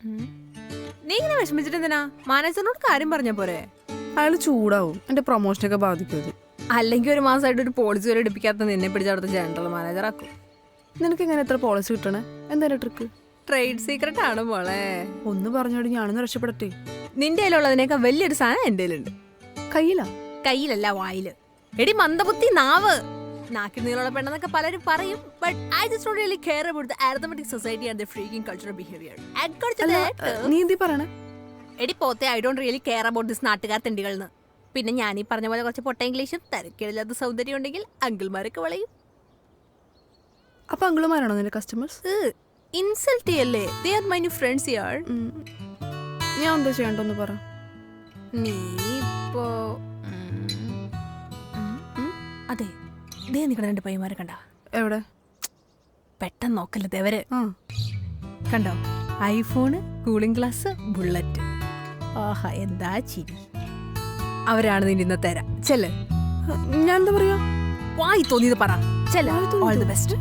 നീ ഇങ്ങനെ വിഷമിച്ചിട്ട് എന്തിനാ? മാനേജറിനോട് കാര്യം പറഞ്ഞ പോരെ? അയാൾ ചൂടാവും, എന്റെ പ്രൊമോഷനൊക്കെ ബാധിക്കും. അല്ലെങ്കിൽ ഒരു മാസമായിട്ട് ഒരു പോളിസി വരെ എടുപ്പിക്കാത്ത നിന്നെ പിടിച്ചവിടുത്തെ ജനറൽ മാനേജർ ആക്കും. നിനക്ക് എങ്ങനെ എത്ര പോളിസി കിട്ടണേ? എന്തായാലും ട്രിക്ക് ട്രേഡ് സീക്രട്ട് ആണ് മോളെ. ഒന്ന് പറഞ്ഞോടി, ഞാനൊന്ന് രക്ഷപ്പെടട്ടെ. നിന്റെ കയ്യിലുള്ളതിനേക്കാൾ വലിയൊരു സാധനം എന്റെ കയ്യിലുണ്ട്. കയ്യിലാ? കയ്യിലല്ല, വായില്. എടി മന്ദബുദ്ധി നാവ്. നാക്കിൽ നീളമുള്ള പെണ്ണെന്നൊക്കെ പലരും പറയും. But I just don't really care about the arithmetic society and the freaking cultural behavior. നീ എന്തി പറയണേ? എടി പോത്തെ, I don't really care about this നാട്ടുകാർ തെണ്ടികളെന്ന്. പിന്നെ ഞാൻ ഈ പറഞ്ഞ പോലെ കുറച്ച് പൊട്ട ഇംഗ്ലീഷും തരക്കേടില്ലാത്ത സൗന്ദര്യം ഉണ്ടെങ്കിൽ അങ്കിൾമാരൊക്കെ വളയും. അപ്പൊ അങ്കിളുമാരാണോ നിന്റെ കസ്റ്റമേഴ്സ്? ഇൻസൾട്ട് ചെയ്യല്ലേ? They are my new friends here. ഞാൻ എന്താ ചെയ്യണ്ടെന്ന് പറ. നീ ഇപ്പോ അതെ ദേ നിക്കണ രണ്ട് പയ്യന്മാരെ കണ്ട? എവിടെ? പെട്ടെന്ന് നോക്കല്ലേ ദേവര്. കണ്ടോ? IPhone, cooling glass, bullet. ആഹാ എന്താ ചിരി. അവരാണ് നിന്റെ ഇന്നത്തെ തരാ. ചെല്ല്. ഞാൻ എന്താ പറയാ? വായി തോന്നിയത് പറ. ചെല്ല്. All the best.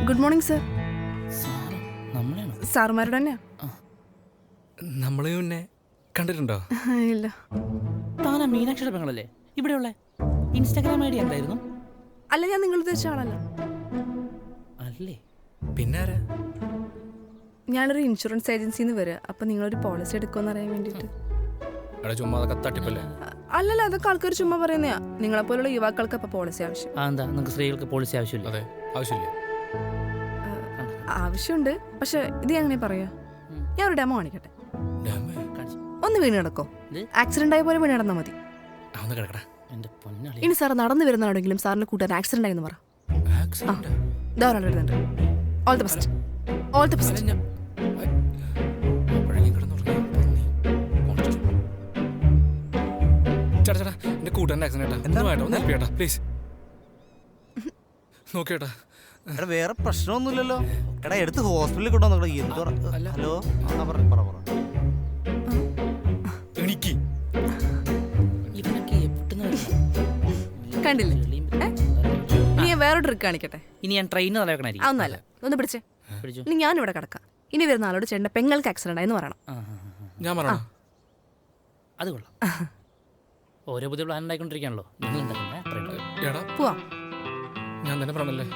Good morning sir. സാറുമാരുടെ തന്നെയാ. നമ്മള് പിന്നെ കണ്ടിട്ടുണ്ടോ? ഇല്ല. താനാ മീനാക്ഷിയുടെ പെങ്ങളല്ലേ ഇവിടെയുള്ള? ഇൻസ്റ്റാഗ്രാം ഐ ഡി എന്തായിരുന്നു? അല്ല, ഞാൻ നിങ്ങൾ ഉദ്ദേശിച്ച ആളല്ല. അല്ലേ? പിന്നെ ഞാനൊരു ഇൻഷുറൻസ് ഏജൻസിന്ന് വരിക. അപ്പൊ നിങ്ങളൊരു പോളിസി എടുക്കുമെന്ന് അറിയാൻ വേണ്ടിട്ട്. അല്ലല്ല, അതൊക്കെ ആൾക്കാർ ചുമ്മാ പറയുന്നയാ. നിങ്ങളെ പോലുള്ള യുവാക്കൾക്ക് അപ്പൊ പോളിസി ആവശ്യം. നിങ്ങൾക്ക് സ്ത്രീകൾക്ക് പോളിസി ആവശ്യമില്ല? ആവശ്യമുണ്ട്, പക്ഷെ ഇത് എങ്ങനെ പറയാ? ഞാൻ ഒരു ഡെമോ കാണിക്കട്ടെ. ഒന്ന് വീണ് കിടക്കോ? ആക്സിഡന്റ് ആയ പോലെ വീണ് കിടന്നാ മതി. ഇനി സാർ നടന്നു വരുന്നതാണെങ്കിലും സാറിന് കൂട്ടാൻ ആക്സിഡന്റ് ആയെന്ന് പറ. All the best. All the best. വേറെ പ്രശ്നമൊന്നുമില്ലല്ലോ. എടാ എടുത്ത് ഹോസ്പിറ്റലിൽ കൊണ്ടുവന്നോ. എന്തോ ഹലോ കണ്ടില്ലേ? ഇനി ഞാൻ വേറെ ട്രിക്ക് കാണിക്കട്ടെ. ഇനി ഞാൻ ട്രെയിനിൽ നടക്കണായിരിക്കും. അതൊന്നല്ല, ഒന്ന് പിടിച്ചേ. ഇനി ഞാനിവിടെ കിടക്കാം. ഇനി വരുന്ന ആളോട് ചേട്ടൻ്റെ പെങ്ങൾക്ക് ആക്സിഡന്റ് ആയെന്ന് പറയണം. അത് കൊള്ളാം. ഓരോ പുതിയ പ്ലാൻ ഉണ്ടായിക്കൊണ്ടിരിക്കുകയാണല്ലോ. പോവാം. ഞാൻ തന്നെ പറഞ്ഞല്ലേ?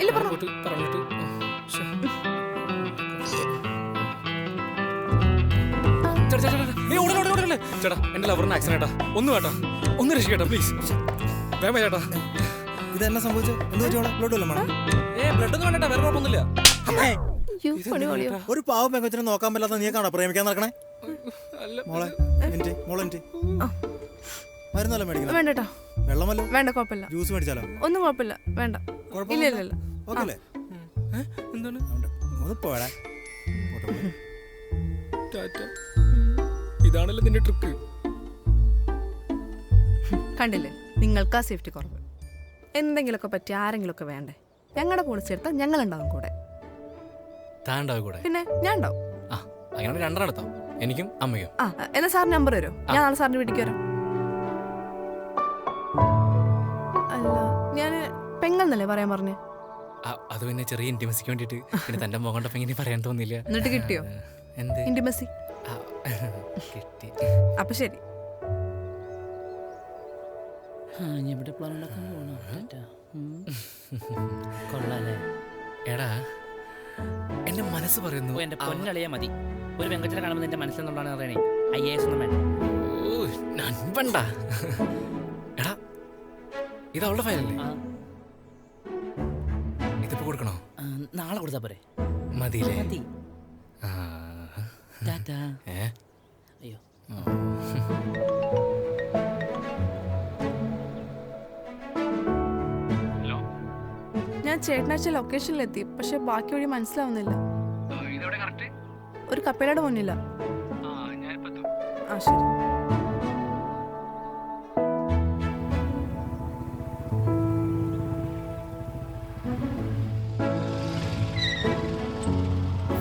ഇല്ല, പറഞ്ഞു. ചേട്ടാ എന്റെ ലവറിന് ആക്സിഡന്റ്. ഒന്ന് വേട്ടാ, ഒന്ന് രക്ഷിക്കട്ടാ പ്ലീസ്. വേഗം ചേട്ടാ. ഇതെന്നെ സംഭവിച്ചു? ബ്ലഡ് ഒന്നും വേണ്ട, വേറെ കുഴപ്പമൊന്നുമില്ല. ഒരു പാവ പെങ്കൊച്ചിനെ നോക്കാൻ പറ്റാത്ത നീ കാണാ പ്രേമിക്കാൻ നടക്കണേ? മോളെ മരുന്നല്ലോ മേടിക്കണം. വേണ്ടട്ടോ. വെള്ളമല്ലോ? വേണ്ട, കുഴപ്പമില്ല. ജ്യൂസ് മേടിച്ചാലോ? ഒന്നും കുഴപ്പമില്ല, വേണ്ട. ഇല്ല. എന്താണ്? ഇതാണല്ലോ നിന്റെ ട്രിക്ക്. കണ്ടില്ലേ, നിങ്ങൾക്ക് ആ സേഫ്റ്റി കുറവ്. എന്തെങ്കിലുമൊക്കെ പറ്റി ആരെങ്കിലുമൊക്കെ വേണ്ടേ? ഞങ്ങളുടെ പോളിസി എടുത്താൽ ഞങ്ങളുണ്ടാവും കൂടെ. പിന്നെ ഞാൻ ഉണ്ടാവും. അങ്ങനെ രണ്ടെണ്ണം, എനിക്കും അമ്മയ്ക്കും. എന്നാ സാറിന് നമ്പർ തരുമോ? ഞാൻ നാളെ സാറിന് വീട്ടിലേക്ക് വരാം. അല്ല, ഞാൻ പെങ്ങളെന്നല്ലേ പറയാൻ പറഞ്ഞേ? അത് പിന്നെ ചെറിയ ഇന്റിമസിക്ക് വേണ്ടിട്ട്. പിന്നെ തന്റെ മുഖം കണ്ടപ്പോ ഇങ്ങനെ പറയാൻ തോന്നില്ല. എന്നിട്ട് കിട്ടിയോ ഇന്റിമസി? കിട്ടി. അപ്പൊ ശരി. എടാ എന്റെ മനസ്സ് പറയുന്നു. എന്റെ പൊന്നളിയാ മതി. ഒരു വെങ്കച്ചിനെ കാണുമ്പോൾ എന്റെ മനസ്സിലെന്തുകൊണ്ടാണ് പറയണേ? IAS ഒന്നും വേണ്ട. എടാ ഇത് അവളുടെ ഫയലല്ലേ? ഇതിപ്പോ കൊടുക്കണോ? നാളെ കൊടുത്താ പോരെ? മതിയില്ലേ? അയ്യോ, ഞാൻ ചേട്ടനാഴ്ച ലൊക്കേഷനിലെത്തി, പക്ഷെ ബാക്കി വഴി മനസ്സിലാവുന്നില്ല. ഒരു കപ്പേലയുടെ മുന്നില്ല. ശരി.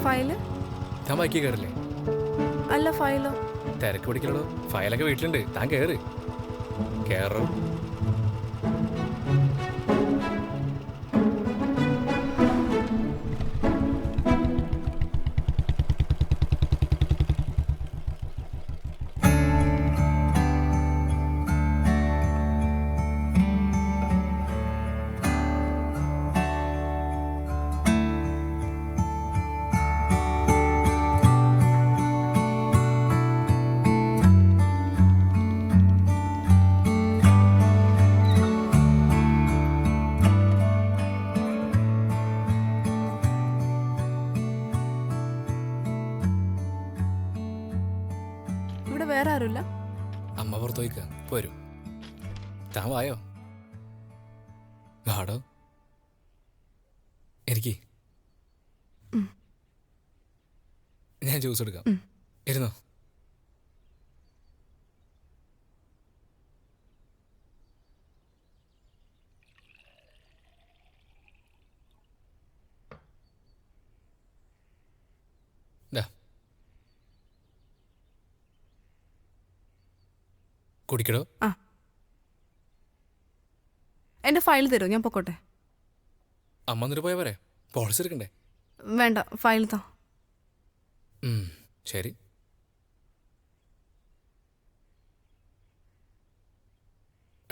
ഫയല് താൻ ബാക്കി കയറില്ലേ? അല്ല, ഫയലോ? തിരക്ക് പിടിക്കലോ. ഫയലൊക്കെ വീട്ടിലുണ്ട്, താൻ കയറ്. കയറും. വീട്ടിലാരുമില്ല? അമ്മ പുറത്തു പോയിക്ക പോരും. താൻ വായോ. വാടോ. എനിക്ക് ഞാൻ ജ്യൂസ് എടുക്കാം. ഇരുന്നോ. കുടിക്കടോ. ആ, എന്റെ ഫയൽ തരുമോ? ഞാൻ പൊക്കോട്ടെ. അമ്മ എന്നിട്ട് പോയാ പോരെ, പോളിസി എടുക്കണ്ടേ? വേണ്ട, ഫയൽ താ. ശരി.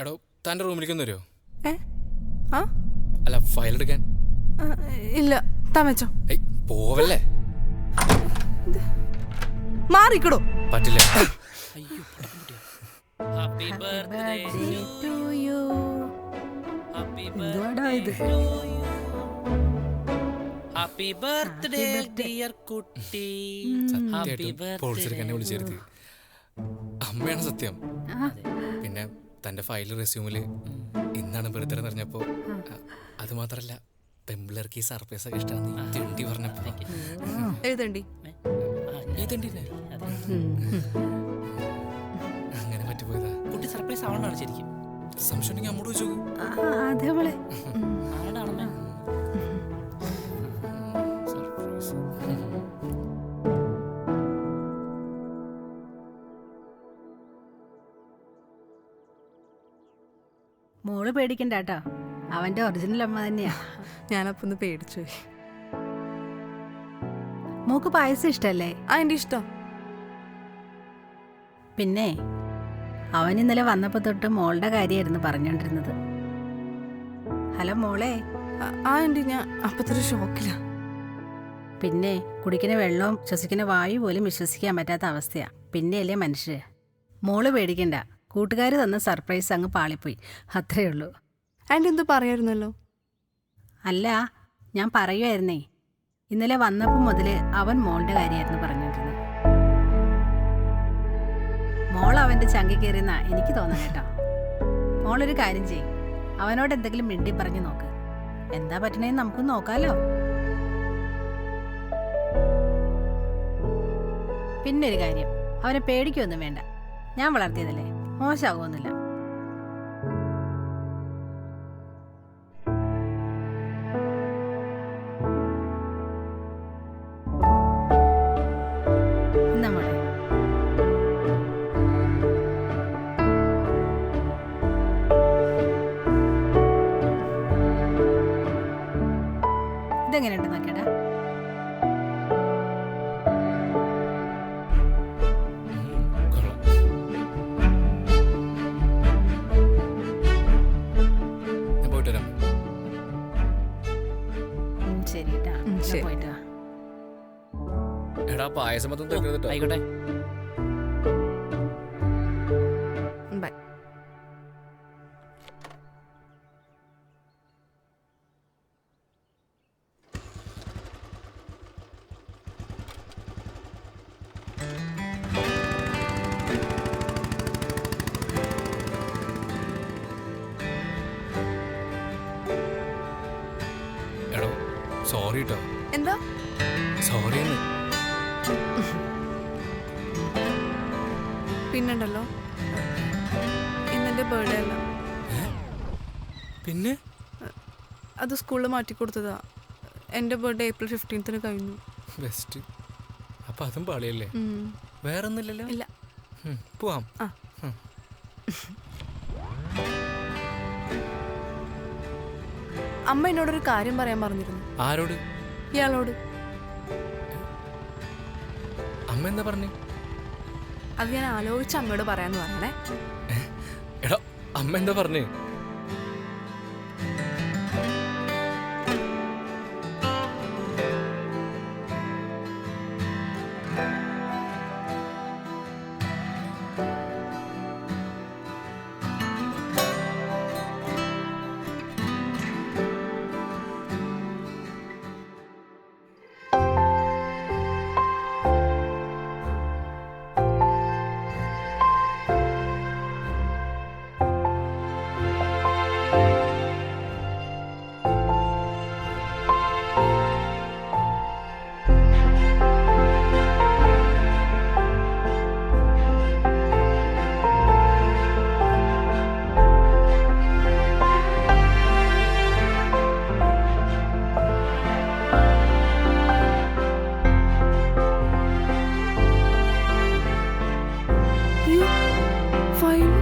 എടോ തൻ്റെ റൂമിലേക്കൊന്ന് വരുമോ? ആ, അല്ല ഫയൽ എടുക്കാൻ. ഇല്ല, താ വെച്ചോ. ഏയ് പോവല്ലേ. മാറിക്കടോ. പറ്റില്ല. Happy birthday to you. എന്തുവാടാ ഇത്? ഹാപ്പി ബർത്ത്ഡേ ഡിയർ കുട്ടി. സത്യമായിട്ടും പോളിസി എടുക്കാൻ എന്നെ വിളിച്ചെടുത്ത് അമ്മയാണ് സത്യം. പിന്നെ തൻ്റെ ഫയൽ റെസ്യൂമില് ഇന്നാണ് ബർത്ത്ഡേ എന്ന് പറഞ്ഞപ്പോൾ അത് മാത്രമല്ല പെമ്പിളർക്ക് ഈ സർപ്രൈസ് ഒക്കെ ഇഷ്ടമാണ് തെണ്ടി പറഞ്ഞപ്പോൾ എഴുതണ്ടി. ഈ തെണ്ടിനെ അങ്ങനെ പറ്റിപ്പോയതാ. കുട്ടി സർപ്രൈസ് ആവണാണ് ശരിക്കും. സംശയം ഉണ്ടെങ്കിൽ അമ്മോട് ചോദിച്ചു. അതെ മോളെ. ആടാണമ്മേ. മോള് പേടിക്കണ്ട കേട്ടോ, അവന്റെ ഒറിജിനൽ അമ്മ തന്നെയാ. ഞാനപ്പൊ ഒന്ന് പേടിച്ചു. മോക്ക് പായസം ഇഷ്ടല്ലേ? ആ, എന്റെ ഇഷ്ടം. പിന്നെ അവൻ ഇന്നലെ വന്നപ്പോ തൊട്ട് മോളുടെ കാര്യമായിരുന്നു പറഞ്ഞോണ്ടിരുന്നത്. ഹലോ മോളെ. ആ ആൻറ്റി, ഞാൻ അപ്പത്തൊരു ഷോക്കില്ല. പിന്നെ കുടിക്കുന്ന വെള്ളവും ശ്വസിക്കുന്ന വായു പോലും വിശ്വസിക്കാൻ പറ്റാത്ത അവസ്ഥയാ. പിന്നെയല്ലേ മനുഷ്യ. മോള് പേടിക്കണ്ട, കൂട്ടുകാർ തന്ന സർപ്രൈസ് അങ്ങ് പാളിപ്പോയി, അത്രേ ഉള്ളൂ. ആൻറ്റി എന്ത് പറയായിരുന്നല്ലോ? അല്ല, ഞാൻ പറയുമായിരുന്നേ, ഇന്നലെ വന്നപ്പോൾ മുതൽ അവൻ മോളുടെ കാര്യമായിരുന്നു പറഞ്ഞോണ്ടിരുന്നത്. മോൾ അവൻ്റെ ചങ്കി കയറിയെന്നാ എനിക്ക് തോന്നുന്നു കേട്ടോ. മോളൊരു കാര്യം ചെയ്യും, അവനോട് എന്തെങ്കിലും മിണ്ടി പറഞ്ഞു നോക്ക്. എന്താ പറ്റണേന്ന് നമുക്ക് നോക്കാലോ. പിന്നൊരു കാര്യം, അവനെ പേടിക്കൊന്നും വേണ്ട. ഞാൻ വളർത്തിയതല്ലേ, മോശമാകുമൊന്നുമില്ല. നമ്മളെ ഇതെങ്ങനെയുണ്ട് നോക്കേടാ. ഞാൻ പോയിട്ട് വരാം. ശരി കേട്ടാ, ശരി. പോയിട്ട് വാ. എടാ പായസം മൊത്തം തരുന്നത് കേട്ടോ. ആയിക്കോട്ടെ. ബൈ. എടോ സോറി കേട്ടോ. എന്താ? സോറി എന്ന്. പിന്നുണ്ടല്ലോ, ഇന്നെന്റെ ബർത്ത്ഡേ അല്ല. പിന്നെ അത് സ്കൂളിൽ മാറ്റി കൊടുത്തതാ. എൻ്റെ ബർത്ത്ഡേ April 15 കഴിഞ്ഞു. ബെസ്റ്റ്. അപ്പൊ അതും പാളിയല്ലേ? ഉം. വേറെ ഒന്നുമില്ലല്ലോ? ഇല്ല. പോവാം. ആ. അമ്മ എന്നോടൊരു കാര്യം പറയാൻ പറഞ്ഞിരുന്നു. ആരോട്? ഇയാളോട്. അമ്മ എന്താ പറഞ്ഞു? അത് ഞാൻ ആലോചിച്ച് അമ്മയോട് പറയാന്ന് പറയണേ. എടാ അമ്മ എന്താ പറഞ്ഞു? ഫയൽ